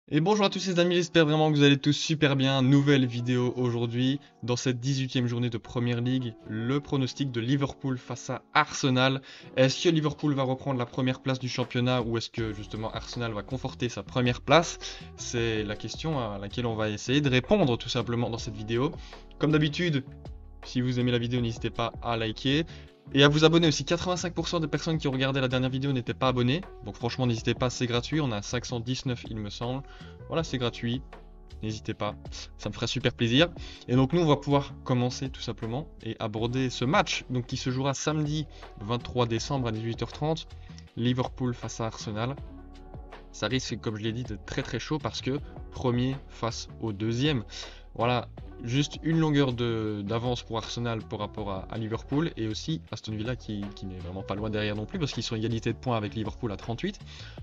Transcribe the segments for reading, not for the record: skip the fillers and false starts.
Et bonjour à tous les amis, j'espère vraiment que vous allez tous super bien. Nouvelle vidéo aujourd'hui, dans cette 18e journée de Premier League, le pronostic de Liverpool face à Arsenal. Est-ce que Liverpool va reprendre la première place du championnat ou est-ce que justement Arsenal va conforter sa première place? C'est la question à laquelle on va essayer de répondre tout simplement dans cette vidéo. Comme d'habitude, si vous aimez la vidéo, n'hésitez pas à liker. Et à vous abonner aussi. 85% des personnes qui ont regardé la dernière vidéo n'étaient pas abonnées. Donc franchement, n'hésitez pas, c'est gratuit. On a 519 il me semble. Voilà, c'est gratuit. N'hésitez pas, ça me ferait super plaisir. Et donc nous, on va pouvoir commencer tout simplement et aborder ce match donc, qui se jouera samedi 23 décembre à 18h30. Liverpool face à Arsenal. Ça risque, comme je l'ai dit, d'être très très chaud parce que premier face au deuxième. Voilà, juste une longueur d'avance pour Arsenal par rapport à Liverpool et aussi Aston Villa qui n'est vraiment pas loin derrière non plus parce qu'ils sont égalité de points avec Liverpool à 38.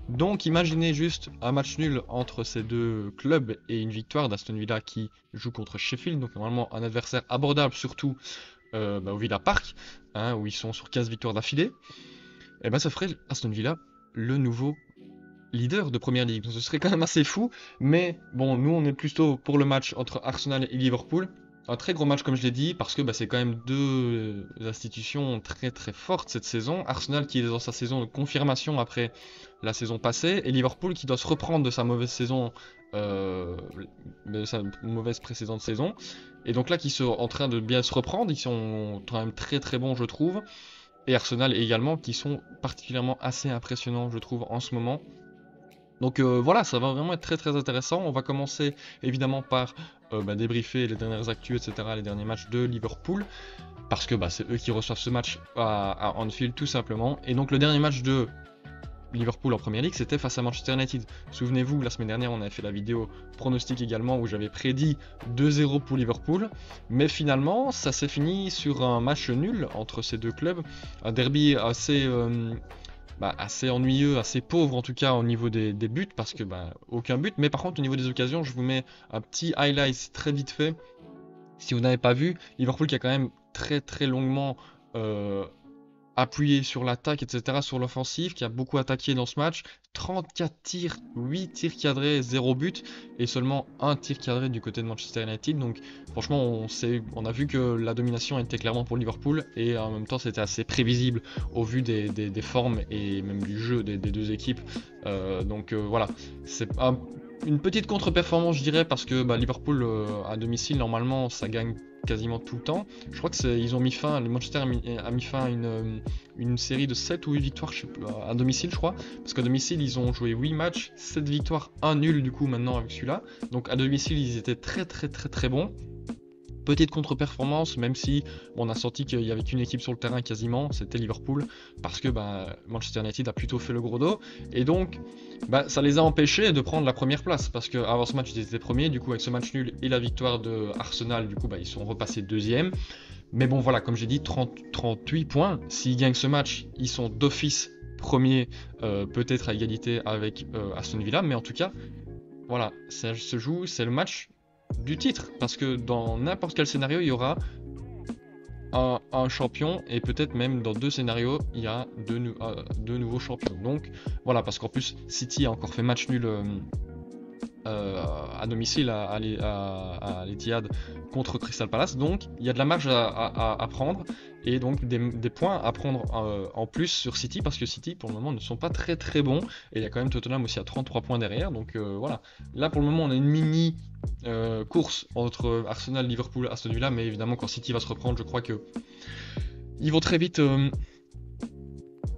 Donc imaginez juste un match nul entre ces deux clubs et une victoire d'Aston Villa qui joue contre Sheffield, donc normalement un adversaire abordable surtout au Villa Park, hein, où ils sont sur 15 victoires d'affilée. Et ben ça ferait Aston Villa le nouveau leader de Première Ligue. Ce serait quand même assez fou, mais bon, nous on est plutôt pour le match entre Arsenal et Liverpool. Un très gros match comme je l'ai dit, parce que c'est quand même deux institutions très très fortes cette saison. Arsenal qui est dans sa saison de confirmation après la saison passée, et Liverpool qui doit se reprendre de sa mauvaise saison, de sa mauvaise précédente saison. Et donc là qui sont en train de bien se reprendre, ils sont quand même très très bons je trouve. Et Arsenal également qui sont particulièrement assez impressionnants je trouve en ce moment. Donc voilà, ça va vraiment être très très intéressant. On va commencer évidemment par débriefer les dernières actus, etc., les derniers matchs de Liverpool, parce que c'est eux qui reçoivent ce match à Anfield tout simplement. Et donc le dernier match de Liverpool en Première Ligue, c'était face à Manchester United. Souvenez-vous, la semaine dernière, on avait fait la vidéo pronostic également où j'avais prédit 2-0 pour Liverpool, mais finalement, ça s'est fini sur un match nul entre ces deux clubs, un derby assez ennuyeux, assez pauvre en tout cas au niveau des buts, parce que aucun but. Mais par contre, au niveau des occasions, je vous mets un petit highlight très vite fait. Si vous n'avez pas vu, Liverpool qui a quand même très très longuement appuyé sur l'attaque, etc., sur l'offensive, qui a beaucoup attaqué dans ce match. 34 tirs, 8 tirs cadrés, 0 but, et seulement un tir cadré du côté de Manchester United. Donc franchement, on a vu que la domination était clairement pour Liverpool, et en même temps c'était assez prévisible au vu des formes et même du jeu des deux équipes. Voilà, c'est une petite contre-performance, je dirais, parce que Liverpool à domicile, normalement, ça gagne quasiment tout le temps. Je crois que ils ont mis fin, le Manchester a mis fin à une série de 7 ou 8 victoires, je sais plus, à domicile, je crois. Parce qu'à domicile, ils ont joué 8 matchs, 7 victoires, 1 nul du coup maintenant avec celui-là. Donc à domicile, ils étaient très très très très bons. Petite contre-performance, même si on a senti qu'il n'y avait qu'une équipe sur le terrain quasiment, c'était Liverpool, parce que Manchester United a plutôt fait le gros dos, et donc ça les a empêchés de prendre la première place, parce qu'avant ce match ils étaient premiers, du coup avec ce match nul et la victoire de Arsenal, du coup ils sont repassés deuxième. Mais bon voilà, comme j'ai dit, 38 points, s'ils gagnent ce match, ils sont d'office premiers, peut-être à égalité avec Aston Villa, mais en tout cas, voilà, ça se joue, c'est le match du titre, parce que dans n'importe quel scénario, il y aura un champion, et peut-être même dans deux scénarios, il y a deux nouveaux champions. Donc voilà, parce qu'en plus, City a encore fait match nul à domicile à l'Etihad contre Crystal Palace, donc il y a de la marge à prendre et donc des points à prendre en plus sur City, parce que City pour le moment ne sont pas très très bons, et il y a quand même Tottenham aussi à 33 points derrière, donc voilà, là pour le moment on a une mini course entre Arsenal, Liverpool, Aston Villa, mais évidemment quand City va se reprendre, je crois que ils vont très vite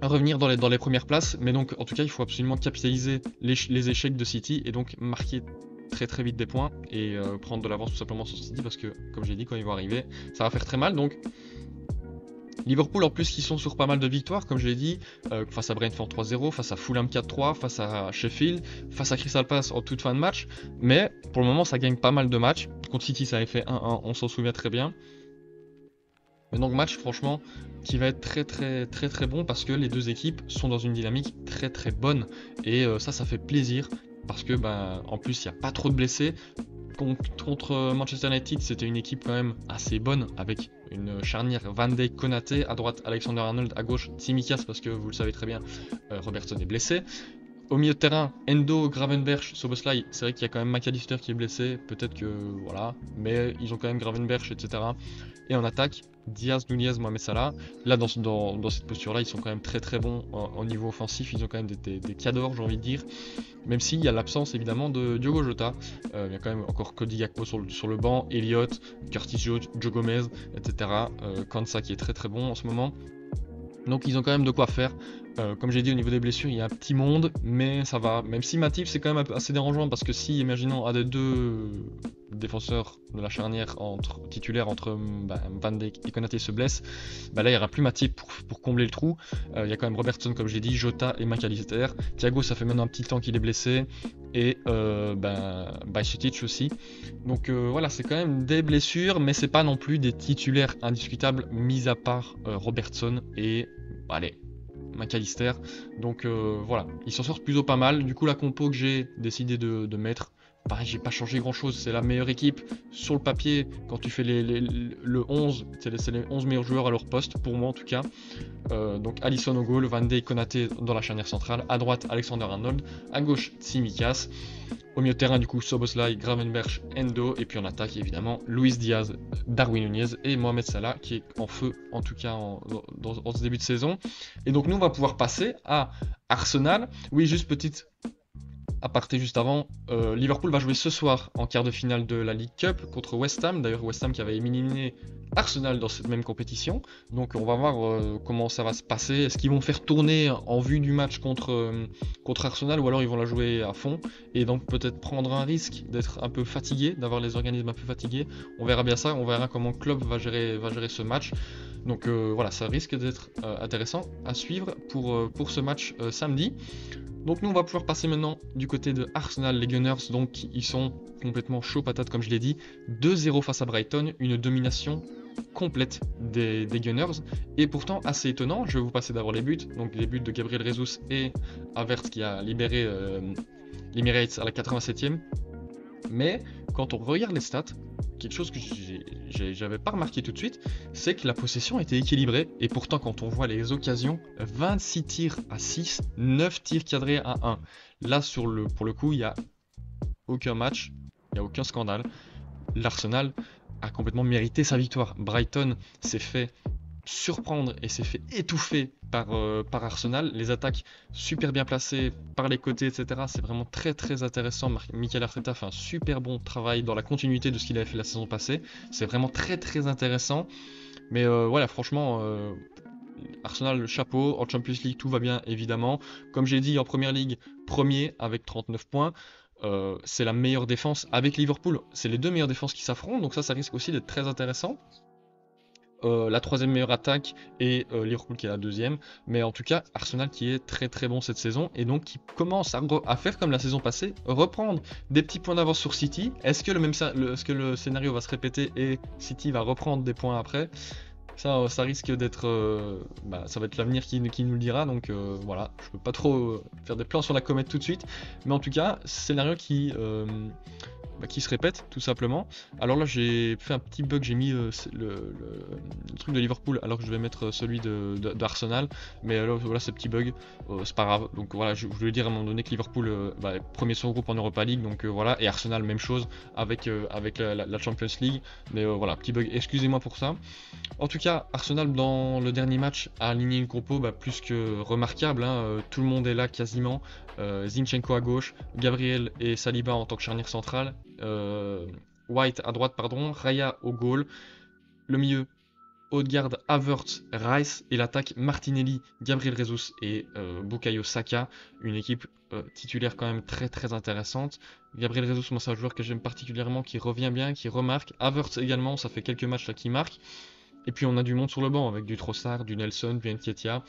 revenir dans les premières places, mais donc en tout cas il faut absolument capitaliser les échecs de City et donc marquer très très vite des points et prendre de l'avance tout simplement sur City, parce que comme j'ai dit, quand ils vont arriver ça va faire très mal. Donc Liverpool en plus qui sont sur pas mal de victoires comme je l'ai dit, face à Brentford 3-0, face à Fulham 4-3, face à Sheffield, face à Crystal Palace en toute fin de match, mais pour le moment ça gagne pas mal de matchs. Contre City ça avait fait 1-1, on s'en souvient très bien. Mais donc match franchement qui va être très très très très bon, parce que les deux équipes sont dans une dynamique très très bonne, et ça fait plaisir, parce que en plus il n'y a pas trop de blessés. Contre Manchester United, c'était une équipe quand même assez bonne, avec une charnière Van Dijk, Konaté, à droite Alexander-Arnold, à gauche Tsimikas, parce que vous le savez très bien, Robertson est blessé. Au milieu de terrain, Endo, Gravenberch, Szoboszlai, c'est vrai qu'il y a quand même McAllister qui est blessé, peut-être que voilà, mais ils ont quand même Gravenberch, etc. Et en attaque, Diaz, Nunez, Mohamed Salah. Là, dans cette posture-là, ils sont quand même très très bons au niveau offensif, ils ont quand même des cadors, j'ai envie de dire, même s'il y a l'absence évidemment de Diogo Jota. Il y a quand même encore Cody Gakpo sur le banc, Elliott, Curtis Jones, Joe Gomez, etc. Kansa qui est très très bon en ce moment. Donc ils ont quand même de quoi faire. Comme j'ai dit, au niveau des blessures, il y a un petit monde, mais ça va. Même si Matip, c'est quand même assez dérangeant, parce que si, imaginons, un des deux défenseurs de la charnière titulaire entre Van Dijk et Konaté se blesse, là il n'y aura plus Matip pour combler le trou. Il y a quand même Robertson, comme j'ai dit, Jota et McAllister. Thiago, ça fait maintenant un petit temps qu'il est blessé, et Bajcetic aussi. Donc voilà, c'est quand même des blessures, mais c'est pas non plus des titulaires indiscutables, mis à part Robertson et allez, McAllister. Donc voilà, ils s'en sortent plutôt pas mal. Du coup, la compo que j'ai décidé de mettre, pareil, j'ai pas changé grand chose, c'est la meilleure équipe sur le papier. Quand tu fais le 11, c'est les 11 meilleurs joueurs à leur poste, pour moi en tout cas. Donc Alisson au goal, Van Dijk, Konaté dans la charnière centrale, à droite Alexander-Arnold, à gauche Tsimikas, au milieu de terrain du coup Szoboszlai, Gravenberch, Endo, et puis en attaque évidemment Luis Diaz, Darwin Nunez et Mohamed Salah qui est en feu en tout cas dans ce début de saison. Et donc nous on va pouvoir passer à Arsenal. Oui, juste petite aparté juste avant, Liverpool va jouer ce soir en quart de finale de la League Cup contre West Ham. D'ailleurs West Ham qui avait éliminé Arsenal dans cette même compétition. Donc on va voir comment ça va se passer. Est-ce qu'ils vont faire tourner en vue du match contre Arsenal, ou alors ils vont la jouer à fond et donc peut-être prendre un risque d'être un peu fatigué, d'avoir les organismes un peu fatigués. On verra bien ça, on verra comment Klopp va gérer ce match. Donc voilà, ça risque d'être intéressant à suivre pour ce match samedi. Donc nous on va pouvoir passer maintenant du côté de Arsenal, les Gunners, donc ils sont complètement chauds patates comme je l'ai dit, 2-0 face à Brighton, une domination complète des Gunners, et pourtant assez étonnant. Je vais vous passer d'abord les buts, donc les buts de Gabriel Jesus et Havertz qui a libéré l'Emirates à la 87e, mais quand on regarde les stats, quelque chose que j'avais pas remarqué tout de suite, c'est que la possession était équilibrée, et pourtant quand on voit les occasions, 26 tirs à 6, 9 tirs cadrés à 1. Là pour le coup, il n'y a aucun match, il n'y a aucun scandale. L'Arsenal a complètement mérité sa victoire. Brighton s'est fait surprendre et s'est fait étouffer par Arsenal. Les attaques super bien placées par les côtés, etc. C'est vraiment très très intéressant. Mikel Arteta fait un super bon travail dans la continuité de ce qu'il avait fait la saison passée. C'est vraiment très très intéressant. Mais voilà, franchement, Arsenal, le chapeau. En Champions League, tout va bien évidemment. Comme j'ai dit, en Première Ligue, premier avec 39 points. C'est la meilleure défense avec Liverpool. C'est les deux meilleures défenses qui s'affrontent, donc ça risque aussi d'être très intéressant. La troisième meilleure attaque et Liverpool qui est la deuxième, mais en tout cas Arsenal qui est très très bon cette saison et donc qui commence à faire comme la saison passée, reprendre des petits points d'avance sur City. Est-ce que le scénario va se répéter et City va reprendre des points après? Ça risque d'être, ça va être l'avenir qui nous le dira, donc voilà, je peux pas trop faire des plans sur la comète tout de suite, mais en tout cas scénario qui se répète tout simplement. Alors là j'ai fait un petit bug, j'ai mis le truc de Liverpool alors que je vais mettre celui d'Arsenal, mais alors voilà, ce petit bug, c'est pas grave. Donc voilà, je voulais dire à un moment donné que Liverpool est premier de son groupe en Europa League, donc voilà, et Arsenal même chose avec la Champions League, mais voilà, petit bug, excusez-moi pour ça. En tout cas, Arsenal dans le dernier match a aligné une compo plus que remarquable, hein. Tout le monde est là quasiment. Zinchenko à gauche, Gabriel et Saliba en tant que charnière centrale, White à droite, Raya au goal, le milieu, Odegaard, Havertz, Rice, et l'attaque Martinelli, Gabriel Jesus et Bukayo Saka, une équipe titulaire quand même très très intéressante. Gabriel Jesus, moi c'est un joueur que j'aime particulièrement, qui revient bien, qui remarque. Havertz également, ça fait quelques matchs là qui marque. Et puis on a du monde sur le banc avec du Trossard, du Nelson, du Nketiah.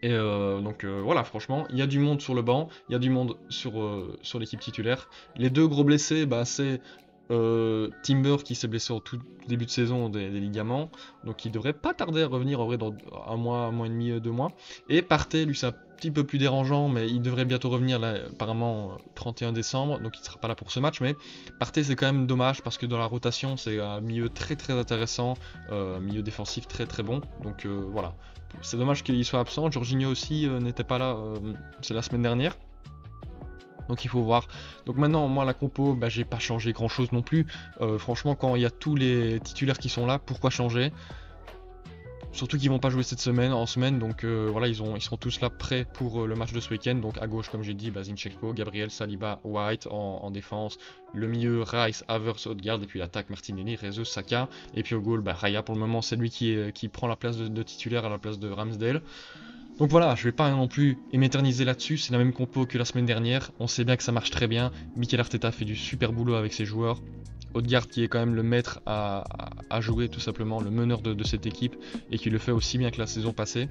Et donc voilà, franchement, il y a du monde sur le banc, il y a du monde sur l'équipe titulaire. Les deux gros blessés, c'est Timber qui s'est blessé au tout début de saison des ligaments, donc il devrait pas tarder à revenir en vrai dans un mois et demi, 2 mois. Et Partey, lui c'est un petit peu plus dérangeant, mais il devrait bientôt revenir là, apparemment 31 décembre, donc il sera pas là pour ce match. Mais Partey c'est quand même dommage parce que dans la rotation c'est un milieu très très intéressant, un milieu défensif très très bon, donc voilà. C'est dommage qu'il soit absent. Jorginho aussi n'était pas là, c'est la semaine dernière. Donc il faut voir. Donc maintenant, moi la compo, bah, j'ai pas changé grand chose non plus. Franchement, quand il y a tous les titulaires qui sont là, pourquoi changer? Surtout qu'ils vont pas jouer cette semaine, en semaine, donc voilà, ils seront tous là prêts pour le match de ce week-end. Donc à gauche, comme j'ai dit, bah, Zinchenko, Gabriel, Saliba, White en défense. Le milieu, Rice, Havertz, Odegaard, et puis l'attaque, Martinelli, Jesus, Saka. Et puis au goal, bah, Raya pour le moment, c'est lui qui prend la place de titulaire à la place de Ramsdale. Donc voilà, je vais pas non plus m'éterniser là-dessus, c'est la même compo que la semaine dernière, on sait bien que ça marche très bien, Mikel Arteta fait du super boulot avec ses joueurs, Odegaard qui est quand même le maître à jouer tout simplement, le meneur de cette équipe, et qui le fait aussi bien que la saison passée.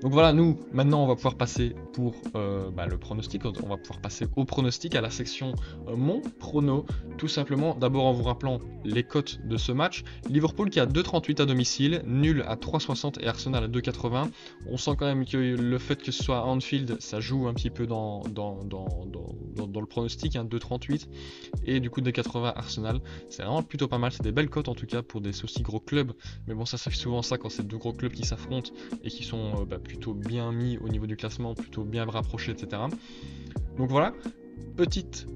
Donc voilà, nous, maintenant, on va pouvoir passer pour le pronostic. On va pouvoir passer au pronostic, à la section mon prono, tout simplement. D'abord en vous rappelant les cotes de ce match. Liverpool qui a 2,38 à domicile, nul à 3,60 et Arsenal à 2,80. On sent quand même que le fait que ce soit à Anfield, ça joue un petit peu dans le pronostic, hein, 2,38. Et du coup, 2,80 Arsenal. C'est vraiment plutôt pas mal. C'est des belles cotes en tout cas pour des aussi gros clubs. Mais bon, ça fait souvent ça quand c'est deux gros clubs qui s'affrontent et qui sont plutôt bien mis au niveau du classement, plutôt bien rapprochés, etc. Donc voilà, petite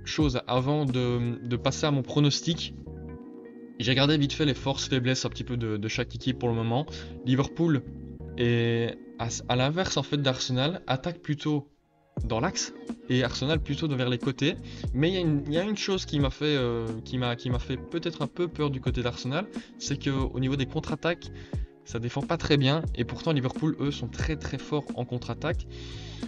chose avant de passer à mon pronostic. J'ai regardé vite fait les forces, faiblesses un petit peu de chaque équipe pour le moment. Liverpool est à l'inverse en fait d'Arsenal, attaque plutôt dans l'axe et Arsenal plutôt vers les côtés. Mais il y a une chose qui m'a fait peut-être un peu peur du côté d'Arsenal, c'est qu'au niveau des contre-attaques, ça défend pas très bien et pourtant Liverpool eux sont très très forts en contre-attaque.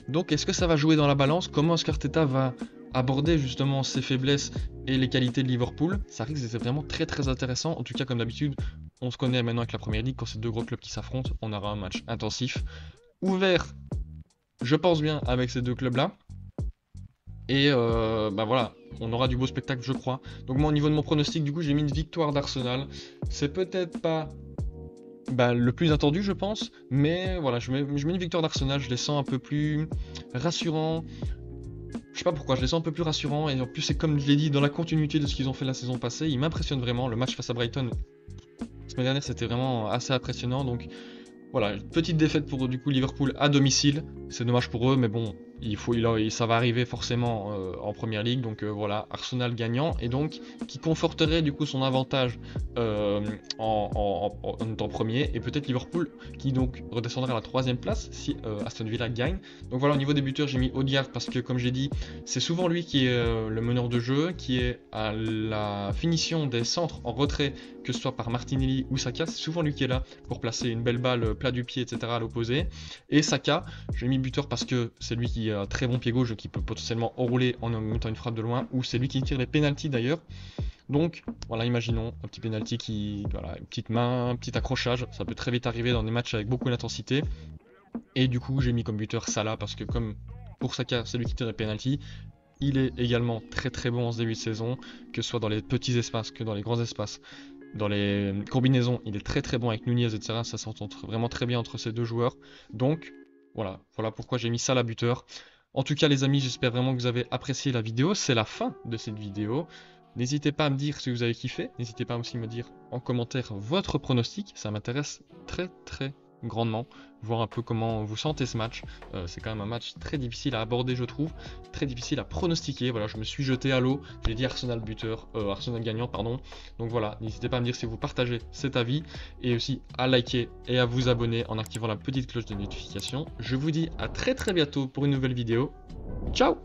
Donc est-ce que ça va jouer dans la balance? Comment est-ce qu'Arteta va aborder justement ses faiblesses et les qualités de Liverpool? Ça risque d'être vraiment très très intéressant. En tout cas, comme d'habitude, on se connaît maintenant avec la première ligue. Quand c'est deux gros clubs qui s'affrontent, on aura un match intensif, ouvert, je pense bien, avec ces deux clubs là. Et voilà, on aura du beau spectacle, je crois. Donc moi au niveau de mon pronostic, du coup j'ai mis une victoire d'Arsenal. C'est peut-être pas le plus attendu, je pense, mais voilà, je mets une victoire d'Arsenal, je les sens un peu plus rassurants. Je sais pas pourquoi, je les sens un peu plus rassurants, et en plus c'est comme je l'ai dit, dans la continuité de ce qu'ils ont fait la saison passée, ils m'impressionnent vraiment. Le match face à Brighton, la semaine dernière, c'était vraiment assez impressionnant, donc voilà, petite défaite pour du coup Liverpool à domicile, c'est dommage pour eux, mais bon, ça va arriver forcément en première ligue, donc voilà, Arsenal gagnant, et donc qui conforterait du coup son avantage en étant premier, et peut-être Liverpool qui donc redescendrait à la 3ème place si Aston Villa gagne. Donc voilà, au niveau des buteurs, j'ai mis Odegaard parce que comme j'ai dit, c'est souvent lui qui est le meneur de jeu, qui est à la finition des centres en retrait, que ce soit par Martinelli ou Saka, c'est souvent lui qui est là pour placer une belle balle plat du pied, etc. à l'opposé. Et Saka, j'ai mis buteur parce que c'est lui qui a un très bon pied gauche, qui peut potentiellement enrouler en mettant une frappe de loin, ou c'est lui qui tire les pénaltys d'ailleurs. Donc voilà, imaginons un petit pénalty une petite main, un petit accrochage, ça peut très vite arriver dans des matchs avec beaucoup d'intensité. Et du coup j'ai mis comme buteur Salah parce que comme pour Saka c'est lui qui tire les pénaltys, il est également très très bon en ce début de saison, que ce soit dans les petits espaces que dans les grands espaces. Dans les combinaisons, il est très très bon avec Nunez, etc. Ça s'entend vraiment très bien entre ces deux joueurs. Donc voilà pourquoi j'ai mis ça la buteur. En tout cas les amis, j'espère vraiment que vous avez apprécié la vidéo. C'est la fin de cette vidéo. N'hésitez pas à me dire si vous avez kiffé. N'hésitez pas aussi à me dire en commentaire votre pronostic. Ça m'intéresse très très grandement. Voir un peu comment vous sentez ce match. C'est quand même un match très difficile à aborder, je trouve. Très difficile à pronostiquer. Voilà, je me suis jeté à l'eau. J'ai dit Arsenal buteur, Arsenal gagnant, pardon. Donc voilà, n'hésitez pas à me dire si vous partagez cet avis. Et aussi à liker et à vous abonner en activant la petite cloche de notification. Je vous dis à très très bientôt pour une nouvelle vidéo. Ciao!